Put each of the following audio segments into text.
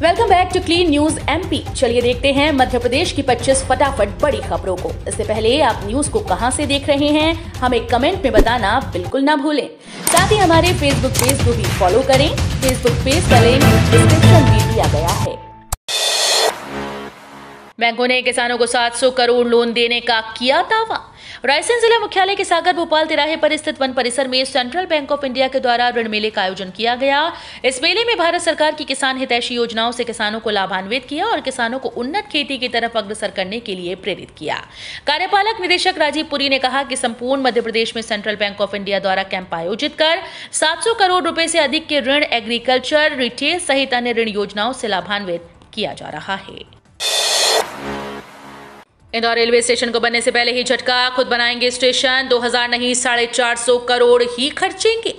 Welcome back to clean news MP. चलिए देखते हैं मध्य प्रदेश की 25 फटाफट बड़ी खबरों को। इससे पहले आप न्यूज को कहां से देख रहे हैं हमें कमेंट में बताना बिल्कुल ना भूलें। साथ ही हमारे फेसबुक पेज को भी फॉलो करें। फेसबुक पेज का लिंक डिस्क्रिप्शन में दिया गया है। बैंकों ने किसानों को 700 करोड़ लोन देने का किया दावा। रायसेन जिला मुख्यालय के सागर भोपाल तिराहे पर स्थित वन परिसर में सेंट्रल बैंक ऑफ इंडिया के द्वारा ऋण मेले का आयोजन किया गया। इस मेले में भारत सरकार की किसान हितैषी योजनाओं से किसानों को लाभान्वित किया और किसानों को उन्नत खेती की तरफ अग्रसर करने के लिए प्रेरित किया। कार्यपालक निदेशक राजीव पुरी ने कहा कि संपूर्ण मध्य प्रदेश में सेंट्रल बैंक ऑफ इंडिया द्वारा कैंप आयोजित कर 700 करोड़ रुपए से अधिक के ऋण एग्रीकल्चर, रिटेल सहित अन्य ऋण योजनाओं से लाभान्वित किया जा रहा है। इंदौर रेलवे स्टेशन को बनने से पहले ही झटका, खुद बनाएंगे स्टेशन, 2000 नहीं 450 करोड़ ही खर्चेंगे।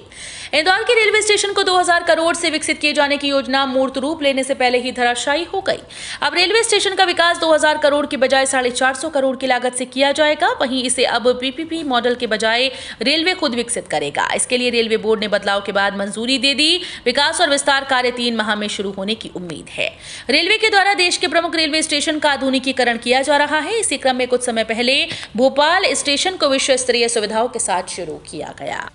इंदौर के रेलवे स्टेशन को 2000 करोड़ से विकसित किए जाने की योजना मूर्त रूप लेने से पहले ही धराशायी हो गई। अब रेलवे स्टेशन का विकास 2000 करोड़ की बजाय 450 करोड़ की लागत से किया जाएगा। वहीं इसे अब पीपीपी मॉडल के बजाय रेलवे खुद विकसित करेगा। इसके लिए रेलवे बोर्ड ने बदलाव के बाद मंजूरी दे दी। विकास और विस्तार कार्य 3 माह में शुरू होने की उम्मीद है। रेलवे के द्वारा देश के प्रमुख रेलवे स्टेशन का आधुनिकीकरण किया जा रहा है। इसी क्रम में कुछ समय पहले भोपाल स्टेशन को विश्व स्तरीय सुविधाओं के साथ शुरू किया गया।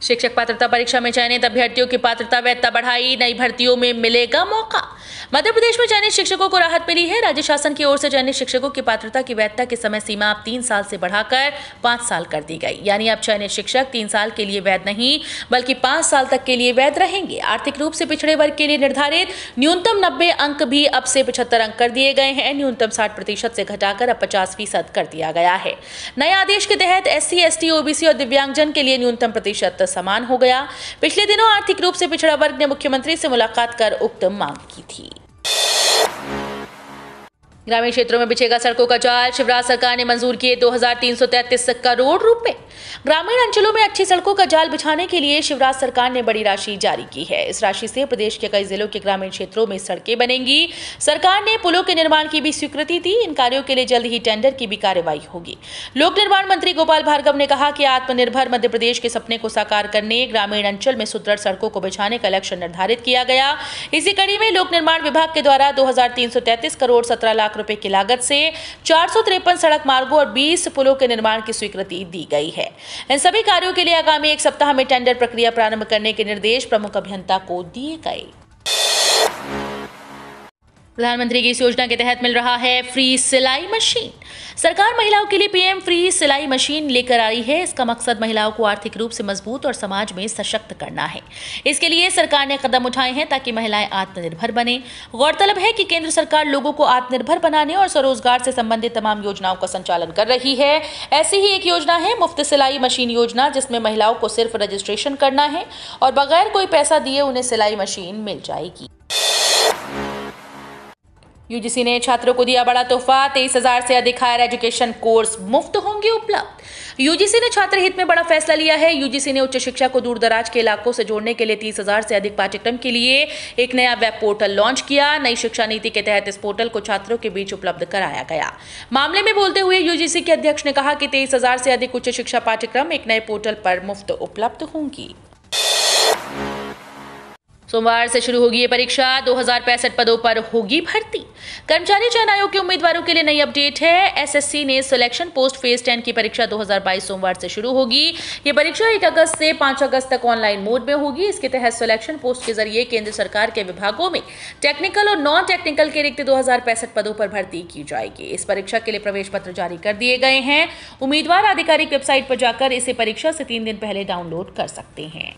शिक्षक पात्रता परीक्षा में चयनित अभ्यर्थियों की पात्रता वैधता बढ़ाई, नई भर्तियों में मिलेगा मौका। मध्य प्रदेश में चयनित शिक्षकों को राहत मिली है। राज्य शासन की ओर से चयनित शिक्षकों की पात्रता की वैधता की समय सीमा अब 3 साल से बढ़ाकर 5 साल कर दी गई। यानी अब चयनित शिक्षक 3 साल के लिए वैध नहीं बल्कि 5 साल तक के लिए वैध रहेंगे। आर्थिक रूप से पिछड़े वर्ग के लिए निर्धारित न्यूनतम 90 अंक भी अब से 75 अंक कर दिए गए हैं। न्यूनतम 60% से घटाकर अब 50% कर दिया गया है। नए आदेश के तहत SC, ST, OBC और दिव्यांगजन के लिए न्यूनतम प्रतिशत समान हो गया। पिछले दिनों आर्थिक रूप से पिछड़ा वर्ग ने मुख्यमंत्री से मुलाकात कर उक्त मांग की थी। ग्रामीण क्षेत्रों में बिछेगा सड़कों का जाल, शिवराज सरकार ने मंजूर किए 2333 करोड़ रुपए। ग्रामीण अंचलों में अच्छी सड़कों का जाल बिछाने के लिए शिवराज सरकार ने बड़ी राशि जारी की है। इस राशि से प्रदेश के कई जिलों के ग्रामीण क्षेत्रों में सड़कें बनेंगी। सरकार ने पुलों के निर्माण की भी स्वीकृति दी। इन कार्यों के लिए जल्द ही टेंडर की भी कार्रवाई होगी। लोक निर्माण मंत्री गोपाल भार्गव ने कहा कि आत्मनिर्भर मध्य प्रदेश के सपने को साकार करने ग्रामीण अंचल में सुदृढ़ सड़कों को बिछाने का लक्ष्य निर्धारित किया गया। इसी कड़ी में लोक निर्माण विभाग के द्वारा 2333 करोड़ 17 लाख रुपए की लागत से 453 सड़क मार्गों और 20 पुलों के निर्माण की स्वीकृति दी गई है। इन सभी कार्यों के लिए आगामी 1 सप्ताह में टेंडर प्रक्रिया प्रारंभ करने के निर्देश प्रमुख अभियंता को दिए गए। प्रधानमंत्री की इस योजना के तहत मिल रहा है फ्री सिलाई मशीन। सरकार महिलाओं के लिए PM फ्री सिलाई मशीन लेकर आई है। इसका मकसद महिलाओं को आर्थिक रूप से मजबूत और समाज में सशक्त करना है। इसके लिए सरकार ने कदम उठाए हैं ताकि महिलाएं आत्मनिर्भर बने। गौरतलब है कि केंद्र सरकार लोगों को आत्मनिर्भर बनाने और स्वरोजगार से संबंधित तमाम योजनाओं का संचालन कर रही है। ऐसी ही एक योजना है मुफ्त सिलाई मशीन योजना, जिसमें महिलाओं को सिर्फ रजिस्ट्रेशन करना है और बगैर कोई पैसा दिए उन्हें सिलाई मशीन मिल जाएगी। UGC ने छात्रों को दिया बड़ा तोहफा, 23,000 से अधिक हायर एजुकेशन कोर्स मुफ्त होंगे उपलब्ध। UGC ने छात्र हित में बड़ा फैसला लिया है। UGC ने उच्च शिक्षा को दूर दराज के इलाकों से जोड़ने के लिए 30,000 से अधिक पाठ्यक्रम के लिए एक नया वेब पोर्टल लॉन्च किया। नई शिक्षा नीति के तहत इस पोर्टल को छात्रों के बीच उपलब्ध कराया गया। मामले में बोलते हुए UGC के अध्यक्ष ने कहा कि 23,000 से अधिक उच्च शिक्षा पाठ्यक्रम एक नए पोर्टल पर मुफ्त उपलब्ध होंगी। सोमवार से शुरू होगी ये परीक्षा, 2065 पदों पर होगी भर्ती। कर्मचारी चयन आयोग के उम्मीदवारों के लिए नई अपडेट है। SSC ने सिलेक्शन पोस्ट फेज 10 की परीक्षा 2022 सोमवार से शुरू होगी। ये परीक्षा 1 अगस्त से 5 अगस्त तक ऑनलाइन मोड में होगी। इसके तहत सिलेक्शन पोस्ट के जरिए केंद्र सरकार के विभागों में टेक्निकल और नॉन टेक्निकल के रिक्त 2065 पदों पर भर्ती की जाएगी। इस परीक्षा के लिए प्रवेश पत्र जारी कर दिए गए हैं। उम्मीदवार आधिकारिक वेबसाइट पर जाकर इसे परीक्षा से 3 दिन पहले डाउनलोड कर सकते हैं।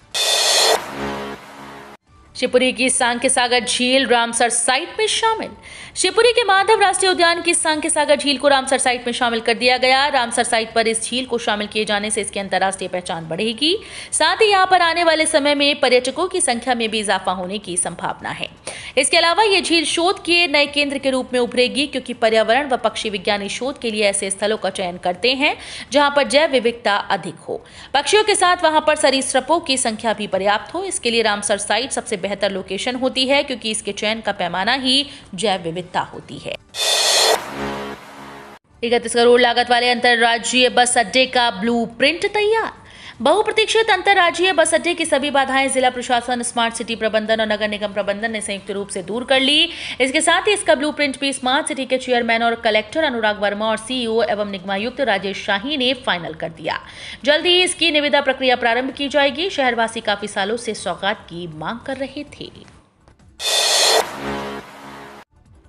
शिवपुरी की सांख्य सागर झील रामसर साइट में शामिल। शिवपुरी के माधव राष्ट्रीय उद्यान की सांख्य सागर झील को रामसर साइट में शामिल कर दिया गया। रामसर साइट पर इस झील को शामिल किए जाने से इसकी अंतर्राष्ट्रीय पहचान बढ़ेगी। साथ ही यहाँ पर आने वाले समय में पर्यटकों की संख्या में भी इजाफा होने की संभावना है। इसके अलावा ये झील शोध के नए केंद्र के रूप में उभरेगी, क्योंकि पर्यावरण व पक्षी विज्ञानी शोध के लिए ऐसे स्थलों का चयन करते हैं जहां पर जैव विविधता अधिक हो। पक्षियों के साथ वहां पर सरीसृपों की संख्या भी पर्याप्त हो। इसके लिए रामसर साइट सबसे बेहतर लोकेशन होती है, क्योंकि इसके चयन का पैमाना ही जैव विविधता होती है। 31 करोड़ लागत वाले अंतर्राज्यीय बस अड्डे का ब्लूप्रिंट तैयार। बहुप्रतीक्षित अंतर्राज्यीय बस अड्डे की सभी बाधाएं जिला प्रशासन, स्मार्ट सिटी प्रबंधन और नगर निगम प्रबंधन ने संयुक्त रूप से दूर कर ली। इसके साथ ही इसका ब्लूप्रिंट भी स्मार्ट सिटी के चेयरमैन और कलेक्टर अनुराग वर्मा और सीईओ एवं निगमायुक्त राजेश शाही ने फाइनल कर दिया। जल्द ही इसकी निविदा प्रक्रिया प्रारंभ की जाएगी। शहरवासी काफी सालों से सौगात की मांग कर रहे थे।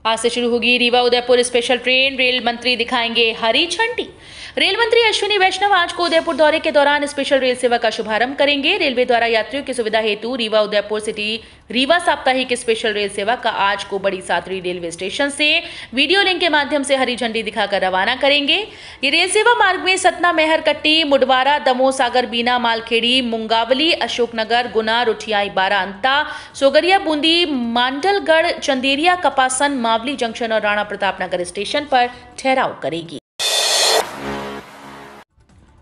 आज से शुरू होगी Rewa Udaipur special train. Rail मंत्री दिखाएंगे हरी झंडी। रेल मंत्री अश्विनी वैष्णव आज को उदयपुर दौरे के दौरान स्पेशल रेल सेवा का शुभारंभ करेंगे। रेलवे द्वारा यात्रियों की सुविधा हेतु रीवा उदयपुर सिटी रीवा साप्ताहिक स्पेशल रेल सेवा का आज को बड़ी सातरी रेलवे स्टेशन से वीडियो लिंक के माध्यम से हरी झंडी दिखाकर रवाना करेंगे। ये रेल सेवा मार्ग में सतना, मेहरकट्टी, मुडवारा, दमोह, सागर, बीना, मालखेड़ी, मुंगावली, अशोकनगर, गुना, रुठियाई, बारा, अंता, सोगरिया, बूंदी, मांडलगढ़, चंदेरिया, कपासन, मावली जंक्शन और राणा प्रताप नगर स्टेशन पर ठहराव करेगी।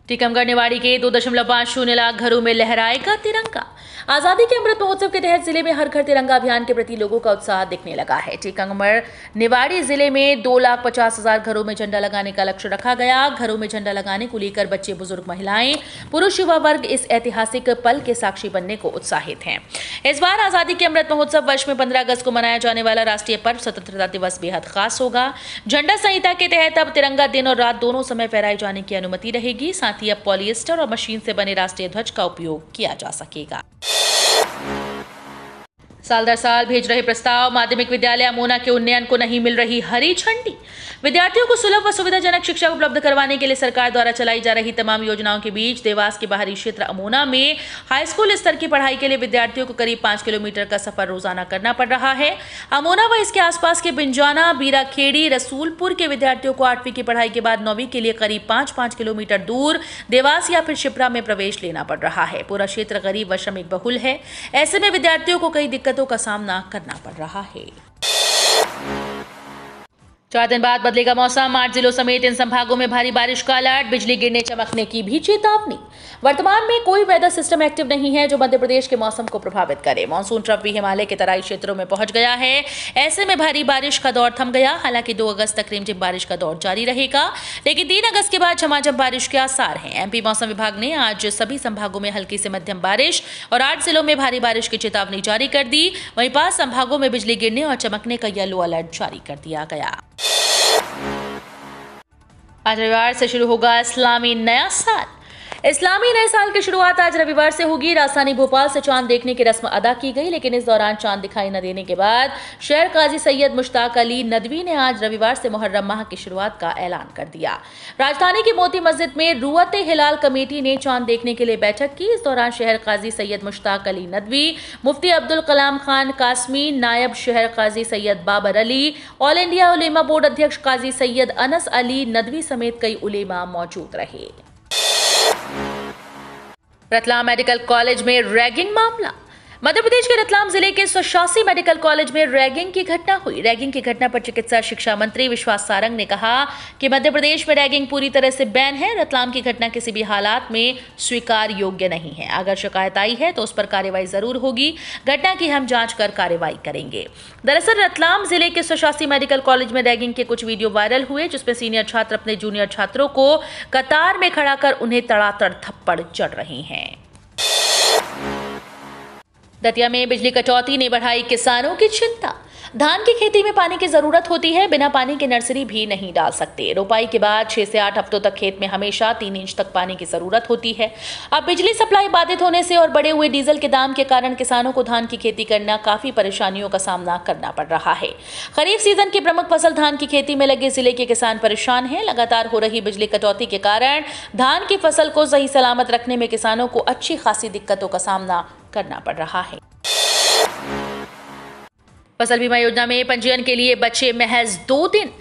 टीकमगढ़ निवाड़ी के 2.50 लाख घरों में लहराएगा तिरंगा। आजादी के अमृत महोत्सव के तहत जिले में हर घर तिरंगा अभियान के प्रति लोगों का उत्साह दिखने लगा है। टीकमगढ़ निवाड़ी जिले में 2,50,000 घरों में झंडा लगाने का लक्ष्य रखा गया। घरों में झंडा लगाने को लेकर बच्चे, बुजुर्ग, महिलाएं, पुरुष, युवा वर्ग इस ऐतिहासिक पल के साक्षी बनने को उत्साहित हैं। इस बार आजादी के अमृत महोत्सव वर्ष में 15 अगस्त को मनाया जाने वाला राष्ट्रीय पर्व स्वतंत्रता दिवस बेहद खास होगा। झंडा संहिता के तहत अब तिरंगा दिन और रात दोनों समय फहराए जाने की अनुमति रहेगी। साथ ही अब पॉलिएस्टर और मशीन से बने राष्ट्रीय ध्वज का उपयोग किया जा सकेगा। साल दर साल भेज रहे प्रस्ताव। माध्यमिक विद्यालय अमोना के उन्नयन को नहीं मिल रही हरी झंडी। विद्यार्थियों को सुलभ व सुविधाजनक शिक्षा उपलब्ध करवाने के लिए सरकार द्वारा चलाई जा रही तमाम योजनाओं के बीच देवास के बाहरी क्षेत्र अमोना में हाई स्कूल स्तर की पढ़ाई के लिए विद्यार्थियों को करीब 5 किलोमीटर का सफर रोजाना करना पड़ रहा है। अमोना व इसके आसपास के बिंजाना, बीराखेड़ी, रसूलपुर के विद्यार्थियों को 8वीं की पढ़ाई के बाद 9वीं के लिए करीब 5-5 किलोमीटर दूर देवास या फिर शिप्रा में प्रवेश लेना पड़ रहा है। पूरा क्षेत्र गरीब व श्रमिक बहुल है। ऐसे में विद्यार्थियों को कई दिक्कतों का सामना करना पड़ रहा है। 4 दिन बाद बदलेगा मौसम। 8 जिलों समेत इन संभागों में भारी बारिश का अलर्ट। बिजली गिरने, चमकने की भी चेतावनी। वर्तमान में कोई वेदर सिस्टम एक्टिव नहीं है जो मध्य प्रदेश के मौसम को प्रभावित करे। मानसून ट्रफ भी हिमालय के तराई क्षेत्रों में पहुंच गया है। ऐसे में भारी बारिश का दौर थम गया। हालांकि 2 अगस्त तक रिमझिम बारिश का दौर जारी रहेगा, लेकिन 3 अगस्त के बाद झमाझम बारिश के आसार हैं। एमपी मौसम विभाग ने आज सभी संभागों में हल्की से मध्यम बारिश और 8 जिलों में भारी बारिश की चेतावनी जारी कर दी। वहीं 5 संभागों में बिजली गिरने और चमकने का येलो अलर्ट जारी कर दिया गया। आज रविवार से शुरू होगा इस्लामी नया साल। इस्लामी नए साल की शुरुआत आज रविवार से होगी। राजधानी भोपाल से चांद देखने की रस्म अदा की गई, लेकिन इस दौरान चांद दिखाई न देने के बाद शहर काजी सैयद मुश्ताक अली नदवी ने आज रविवार से मुहर्रम माह की शुरुआत का ऐलान कर दिया। राजधानी की मोती मस्जिद में रुअते हिलाल कमेटी ने चांद देखने के लिए बैठक की। इस दौरान शहर काजी सैयद मुश्ताक अली नदवी, मुफ्ती अब्दुल कलाम खान कासमी, नायब शहर काजी सैयद बाबर अली, ऑल इंडिया उलेमा बोर्ड अध्यक्ष काजी सैयद अनस अली नदवी समेत कई उलेमा मौजूद रहे। रतलाम मेडिकल कॉलेज में रैगिंग मामला। मध्य प्रदेश के रतलाम जिले के स्वशासी मेडिकल कॉलेज में रैगिंग की घटना हुई। रैगिंग की घटना पर चिकित्सा शिक्षा मंत्री विश्वास सारंग ने कहा कि मध्य प्रदेश में रैगिंग पूरी तरह से बैन है। रतलाम की घटना किसी भी हालात में स्वीकार योग्य नहीं है। अगर शिकायत आई है तो उस पर कार्रवाई जरूर होगी। घटना की हम जांच कर कार्रवाई करेंगे। दरअसल रतलाम जिले के स्वशासी मेडिकल कॉलेज में रैगिंग के कुछ वीडियो वायरल हुए, जिसमें सीनियर छात्र अपने जूनियर छात्रों को कतार में खड़ा कर उन्हें तड़ातड़ थप्पड़ जड़ रहे हैं। दतिया में बिजली कटौती ने बढ़ाई किसानों की चिंता। धान की खेती में पानी की जरूरत होती है, बिना पानी के नर्सरी भी नहीं डाल सकते। रोपाई के बाद 6 से 8 हफ्तों तक खेत में हमेशा 3 इंच तक पानी की जरूरत होती है। अब बिजली सप्लाई बाधित होने से और बढ़े हुए डीजल के दाम के कारण किसानों को धान की खेती करना काफी परेशानियों का सामना करना पड़ रहा है। खरीफ सीजन की प्रमुख फसल धान की खेती में लगे जिले के किसान परेशान हैं। लगातार हो रही बिजली कटौती के कारण धान की फसल को सही सलामत रखने में किसानों को अच्छी खासी दिक्कतों का सामना करना पड़ रहा है। फसल बीमा योजना में पंजीयन के लिए बचे महज 2 दिन।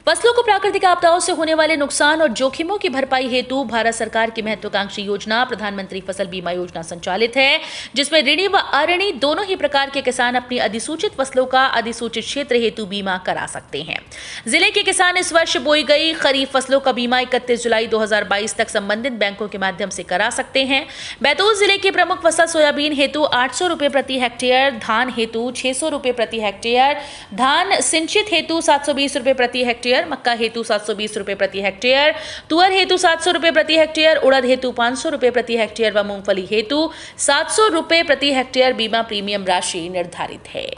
फसलों को प्राकृतिक आपदाओं से होने वाले नुकसान और जोखिमों की भरपाई हेतु भारत सरकार की महत्वाकांक्षी योजना प्रधानमंत्री फसल बीमा योजना संचालित है, जिसमें ऋणी व अऋणी दोनों ही प्रकार के किसान अपनी अधिसूचित फसलों का अधिसूचित क्षेत्र हेतु बीमा करा सकते हैं। जिले के किसान इस वर्ष बोई गई खरीफ फसलों का बीमा 31 जुलाई 2022 तक संबंधित बैंकों के माध्यम से करा सकते हैं। बैतूल जिले की प्रमुख फसल सोयाबीन हेतु 800 रुपए प्रति हेक्टेयर, धान हेतु 600 रुपए प्रति हेक्टेयर, धान सिंचित हेतु 720 रुपए प्रति हेक्टेयर हेक्टेयर, मक्का हेतु 720 रुपए प्रति हेक्टेयर, तुअर हेतु 700 रुपए प्रति हेक्टेयर, उड़द हेतु 500 रुपए प्रति हेक्टेयर व मूंगफली हेतु 700 रुपए प्रति हेक्टेयर बीमा प्रीमियम राशि निर्धारित है।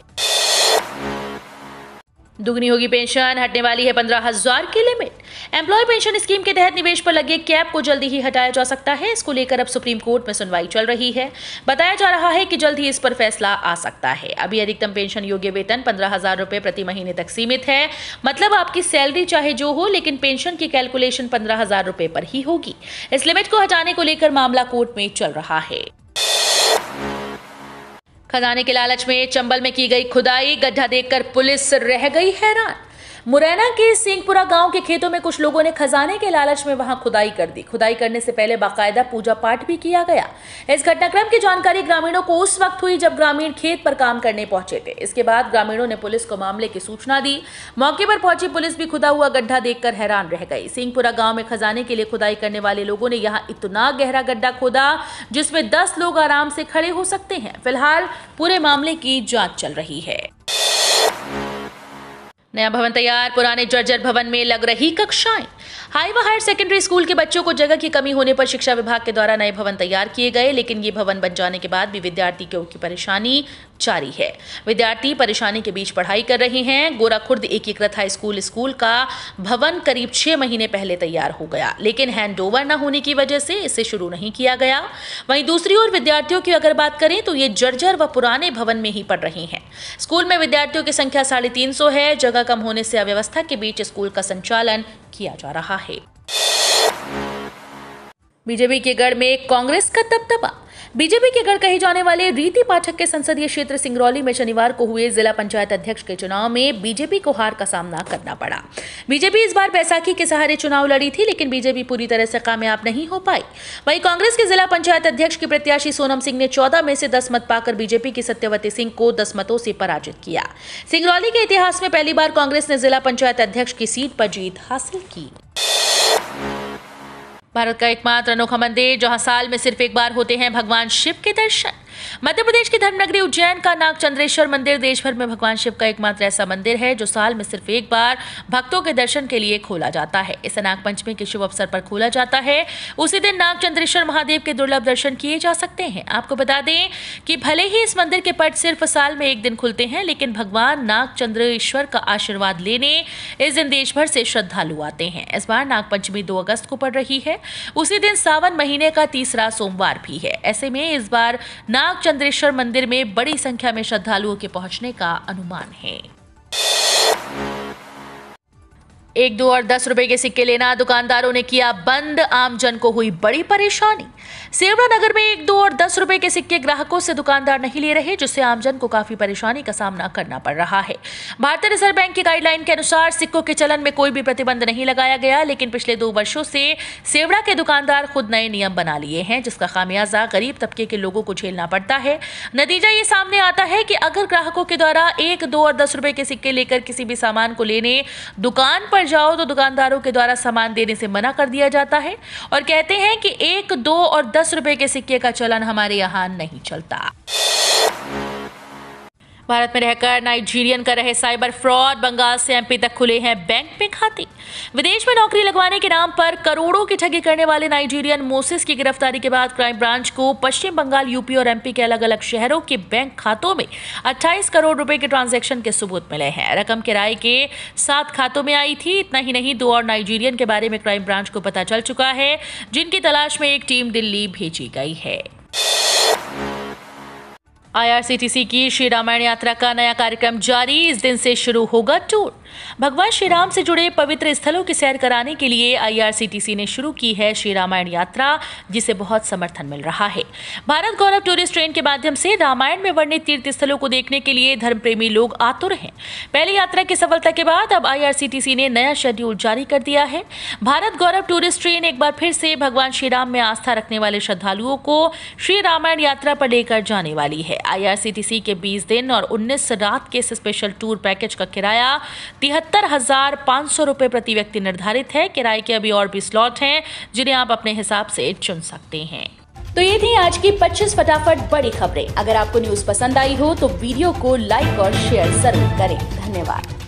दुगनी होगी पेंशन, हटने वाली है 15,000 की लिमिट। एम्प्लॉय पेंशन स्कीम के तहत निवेश पर लगे कैप को जल्दी ही हटाया जा सकता है। इसको लेकर अब सुप्रीम कोर्ट में सुनवाई चल रही है। बताया जा रहा है कि जल्द ही इस पर फैसला आ सकता है। अभी अधिकतम पेंशन योग्य वेतन 15,000 रुपए प्रति महीने तक सीमित है। मतलब आपकी सैलरी चाहे जो हो, लेकिन पेंशन की कैलकुलेशन 15,000 रुपए पर ही होगी। इस लिमिट को हटाने को लेकर मामला कोर्ट में चल रहा है। खजाने के लालच में चंबल में की गई खुदाई, गड्ढा देखकर पुलिस रह गई हैरान। मुरैना के सिंहपुरा गांव के खेतों में कुछ लोगों ने खजाने के लालच में वहां खुदाई कर दी। खुदाई करने से पहले बाकायदा पूजा पाठ भी किया गया। इस घटनाक्रम की जानकारी ग्रामीणों को उस वक्त हुई जब ग्रामीण खेत पर काम करने पहुंचे थे। इसके बाद ग्रामीणों ने पुलिस को मामले की सूचना दी। मौके पर पहुंची पुलिस भी खुदा हुआ गड्ढा देखकर हैरान रह गई। सिंहपुरा गांव में खजाने के लिए खुदाई करने वाले लोगों ने यहाँ इतना गहरा गड्ढा खोदा जिसमें 10 लोग आराम से खड़े हो सकते हैं। फिलहाल पूरे मामले की जांच चल रही है। नया भवन तैयार, पुराने जर्जर भवन में लग रही कक्षाएं। हाई व हायर सेकेंडरी स्कूल के बच्चों को जगह की कमी होने पर शिक्षा विभाग के द्वारा नए भवन तैयार किए गए, लेकिन ये भवन बन जाने के बाद भी विद्यार्थियों की परेशानी जारी है। विद्यार्थी परेशानी के बीच पढ़ाई कर रहे हैं। गोराखुर्द एकीकृत हाई स्कूल का भवन करीब 6 महीने पहले तैयार हो गया, लेकिन हैंडओवर न होने की वजह से इसे शुरू नहीं किया गया। वहीं दूसरी ओर विद्यार्थियों की अगर बात करें तो ये जर्जर व पुराने भवन में ही पढ़ रहे हैं। स्कूल में विद्यार्थियों की संख्या 350 है। जगह कम होने से अव्यवस्था के बीच स्कूल का संचालन किया जा रहा है। बीजेपी के गढ़ में कांग्रेस का दबदबा। बीजेपी के गढ़ कहे जाने वाले रीति पाठक के संसदीय क्षेत्र सिंगरौली में शनिवार को हुए जिला पंचायत अध्यक्ष के चुनाव में बीजेपी को हार का सामना करना पड़ा। बीजेपी इस बार बैसाखी के सहारे चुनाव लड़ी थी, लेकिन बीजेपी पूरी तरह से कामयाब नहीं हो पाई। वहीं कांग्रेस के जिला पंचायत अध्यक्ष की प्रत्याशी सोनम सिंह ने 14 में से 10 मत पाकर बीजेपी की सत्यवती सिंह को 10 मतों से पराजित किया। सिंगरौली के इतिहास में पहली बार कांग्रेस ने जिला पंचायत अध्यक्ष की सीट पर जीत हासिल की। भारत का एकमात्र अनोखा मंदिर जहां साल में सिर्फ एक बार होते हैं भगवान शिव के दर्शन। मध्य प्रदेश की धर्मनगरी उज्जैन का नागचंद्रेश्वर मंदिर देश भर में भगवान शिव का एकमात्र ऐसा मंदिर है जो साल में सिर्फ एक बार भक्तों के दर्शन के लिए खोला जाता है। इसे नागपंचमी के शुभ अवसर पर खोला जाता है। उसी दिन नागचंद्रेश्वर महादेव के दुर्लभ दर्शन किए जा सकते हैं। आपको बता दें कि भले ही इस मंदिर के पट सिर्फ साल में एक दिन खुलते हैं, लेकिन भगवान नागचंद्रेश्वर का आशीर्वाद लेने इस दिन देश भर से श्रद्धालु आते हैं। इस बार नागपंचमी 2 अगस्त को पड़ रही है। उसी दिन सावन महीने का तीसरा सोमवार भी है। ऐसे में इस बार नागचंद्रेश्वर मंदिर में बड़ी संख्या में श्रद्धालुओं के पहुंचने का अनुमान है। 1, 2 और 10 रुपए के सिक्के लेना दुकानदारों ने किया बंद, आमजन को हुई बड़ी परेशानी। सेवड़ा नगर में 1, 2 और 10 रुपए के सिक्के ग्राहकों से दुकानदार नहीं ले रहे, जिससे आमजन को काफी परेशानी का सामना करना पड़ रहा है। भारतीय रिजर्व बैंक की गाइडलाइन के अनुसार सिक्कों के चलन में कोई भी प्रतिबंध नहीं लगाया गया, लेकिन पिछले 2 वर्षों से सेवड़ा के दुकानदार खुद नए नियम बना लिए हैं, जिसका खामियाजा गरीब तबके के लोगों को झेलना पड़ता है। नतीजा ये सामने आता है कि अगर ग्राहकों के द्वारा 1, 2 और 10 रुपए के सिक्के लेकर किसी भी सामान को लेने दुकान पर जाओ तो दुकानदारों के द्वारा सामान देने से मना कर दिया जाता है और कहते हैं कि 1, 2 और 10 रुपए के सिक्के का चलन हमारे यहाँ नहीं चलता। भारत में रहकर नाइजीरियन कर रहे साइबर फ्रॉड, बंगाल से एमपी तक खुले हैं बैंक में खाते। विदेश में नौकरी लगवाने के नाम पर करोड़ों की ठगी करने वाले नाइजीरियन मोसेस की गिरफ्तारी के बाद क्राइम ब्रांच को पश्चिम बंगाल, यूपी और एमपी के अलग अलग शहरों के बैंक खातों में 28 करोड़ रुपए के ट्रांजैक्शन के सबूत मिले हैं। रकम किराए के 7 खातों में आई थी। इतना ही नहीं, 2 और नाइजीरियन के बारे में क्राइम ब्रांच को पता चल चुका है, जिनकी तलाश में एक टीम दिल्ली भेजी गई है। IRCTC की श्री रामायण यात्रा का नया कार्यक्रम जारी। इस दिन से शुरू होगा टूर। भगवान श्री राम से जुड़े पवित्र स्थलों की सैर कराने के लिए IRCTC ने शुरू की है श्री रामायण यात्रा, जिसे बहुत समर्थन मिल रहा है। भारत गौरव टूरिस्ट ट्रेन के माध्यम से रामायण में वर्णित तीर्थ स्थलों को देखने के लिए धर्मप्रेमी लोग आतुर हैं। पहली यात्रा की सफलता के बाद अब IRCTC ने नया शेड्यूल जारी कर दिया है। भारत गौरव टूरिस्ट ट्रेन एक बार फिर से भगवान श्री राम में आस्था रखने वाले श्रद्धालुओं को श्री रामायण यात्रा पर लेकर जाने वाली है। IRCTC के 20 दिन और 19 रात के इस स्पेशल टूर पैकेज का किराया 73,500 रुपए प्रति व्यक्ति निर्धारित है। किराए के अभी और भी स्लॉट हैं, जिन्हें आप अपने हिसाब से चुन सकते हैं। तो ये थी आज की 25 फटाफट बड़ी खबरें। अगर आपको न्यूज पसंद आई हो तो वीडियो को लाइक और शेयर जरूर करें। धन्यवाद।